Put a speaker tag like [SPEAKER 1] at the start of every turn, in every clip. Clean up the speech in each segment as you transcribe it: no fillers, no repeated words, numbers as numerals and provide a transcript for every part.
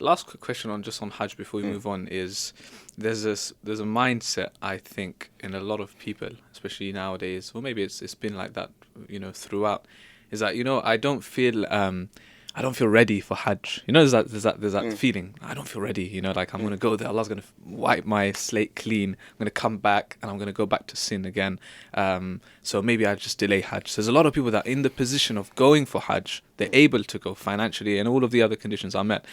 [SPEAKER 1] last quick question on Hajj before we move on is there's a mindset I think in a lot of people, especially nowadays, or maybe it's been like that, throughout, is that I don't feel ready for Hajj. There's that feeling. I don't feel ready. Like I'm gonna go there. Allah's gonna wipe my slate clean. I'm gonna come back and I'm gonna go back to sin again. So maybe I just delay Hajj. So there's a lot of people that are in the position of going for Hajj. They're able to go financially, and all of the other conditions are met.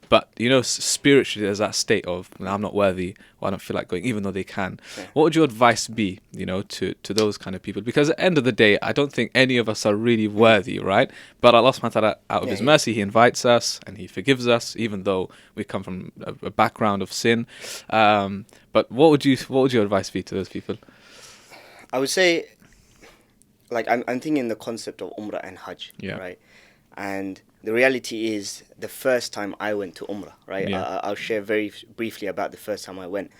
[SPEAKER 1] But spiritually, there's that state of I'm not worthy, or I don't feel like going, even though they can. Yeah. What would your advice be, to those kind of people? Because at the end of the day, I don't think any of us are really worthy, right? But Allah subhanahu wa ta'ala, out of His mercy, He invites us and He forgives us, even though we come from a background of sin. But what would your advice be to those people?
[SPEAKER 2] I would say, like, I'm thinking the concept of Umrah and Hajj, right? And the reality is, the first time I went to Umrah, right? Yeah. I'll share very briefly about the first time I went.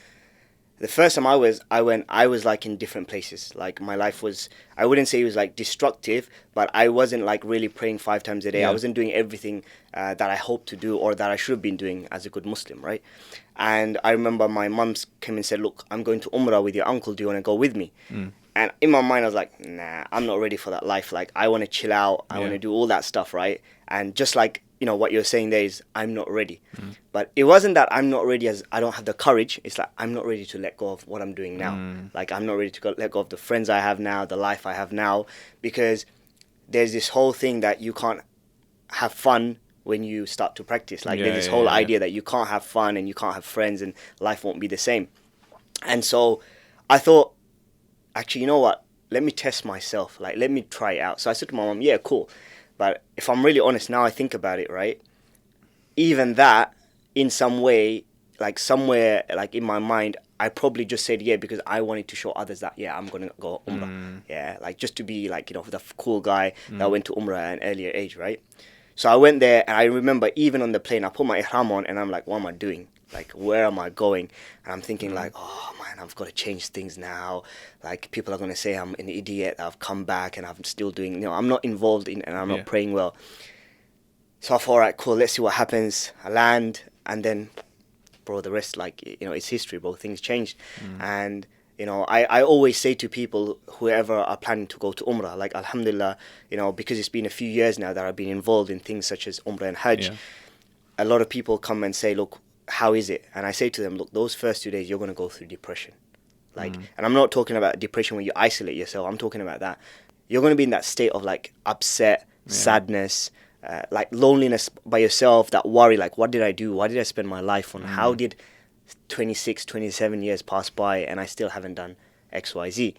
[SPEAKER 2] The first time I went, I was like in different places. Like my life was, I wouldn't say it was like destructive, but I wasn't like really praying 5 times a day. Yeah. I wasn't doing everything that I hoped to do or that I should have been doing as a good Muslim, right? And I remember my mum's came and said, look, I'm going to Umrah with your uncle. Do you want to go with me? And in my mind, I was like, nah, I'm not ready for that life. Like, I want to chill out. I want to do all that stuff, right? And just like, what you're saying there is, I'm not ready. But it wasn't that I'm not ready as I don't have the courage. It's like, I'm not ready to let go of what I'm doing now. Like, I'm not ready to let go of the friends I have now, the life I have now. Because there's this whole thing that you can't have fun when you start to practice. Like, there's this whole idea that you can't have fun and you can't have friends and life won't be the same. And so I thought, actually, you know what? Let me test myself. Like, let me try it out. So I said to my mom, yeah, cool. But if I'm really honest, now I think about it, right? Even that, in some way, like somewhere, like in my mind, I probably just said yeah because I wanted to show others that, yeah, I'm going to go Umrah. Yeah, like just to be like, the cool guy that went to Umrah at an earlier age, right? So I went there, and I remember even on the plane, I put my ihram on, and I'm like, what am I doing? Like, where am I going? And I'm thinking like, oh man, I've got to change things now. Like, people are going to say I'm an idiot. I've come back and I'm still doing, I'm not involved in, and I'm not praying well. So I thought, all right, cool, let's see what happens. I land, and then, bro, the rest, like, it's history, bro. Things changed. And, I always say to people, whoever are planning to go to Umrah, like, alhamdulillah, because it's been a few years now that I've been involved in things such as Umrah and Hajj, a lot of people come and say, look, how is it? And I say to them, look, those first 2 days, you're going to go through depression. Like, and I'm not talking about depression when you isolate yourself. I'm talking about that. You're going to be in that state of like upset, sadness, like loneliness by yourself, that worry, like, what did I do? What did I spend my life on? How did 26, 27 years pass by and I still haven't done X, Y, Z?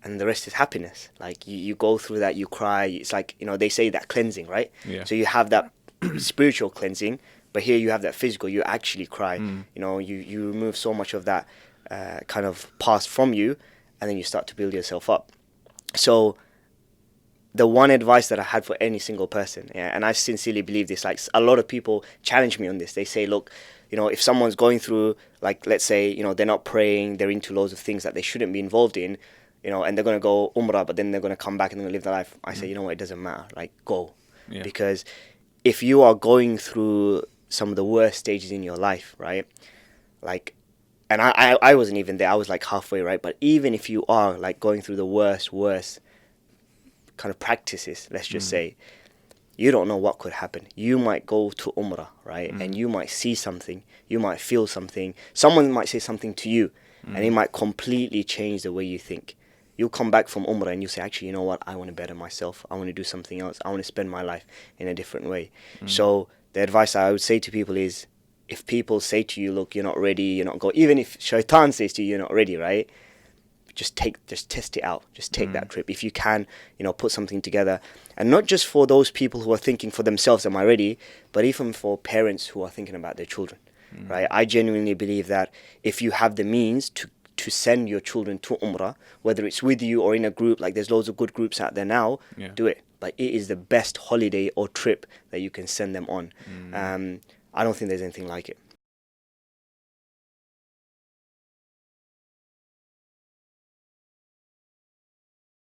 [SPEAKER 2] And the rest is happiness. Like, you go through that, you cry. It's like, they say that cleansing, right? Yeah. So you have that spiritual cleansing, but here you have that physical. You actually cry. You remove so much of that kind of past from you, and then you start to build yourself up. So the one advice that I had for any single person, and I sincerely believe this, like, a lot of people challenge me on this. They say, look, if someone's going through, like, let's say, they're not praying, they're into loads of things that they shouldn't be involved in, and they're going to go Umrah, but then they're going to come back and they're going to live their life. I say, it doesn't matter. Like, go. Yeah. Because if you are going through some of the worst stages in your life, right? Like, and I wasn't even there. I was like halfway, right? But even if you are like going through the worst kind of practices, let's just say, you don't know what could happen. You might go to Umrah, right? And you might see something. You might feel something. Someone might say something to you, and it might completely change the way you think. You'll come back from Umrah and you say, actually, you know what? I want to better myself. I want to do something else. I want to spend my life in a different way. So the advice I would say to people is, if people say to you, look, you're not ready, you're not going, even if shaitan says to you, you're not ready, right? Just test it out. Just take that trip. If you can, put something together. And not just for those people who are thinking for themselves, am I ready? But even for parents who are thinking about their children, right? I genuinely believe that if you have the means to send your children to Umrah, whether it's with you or in a group, like there's loads of good groups out there now, do it. Like, it is the best holiday or trip that you can send them on. I don't think there's anything like it.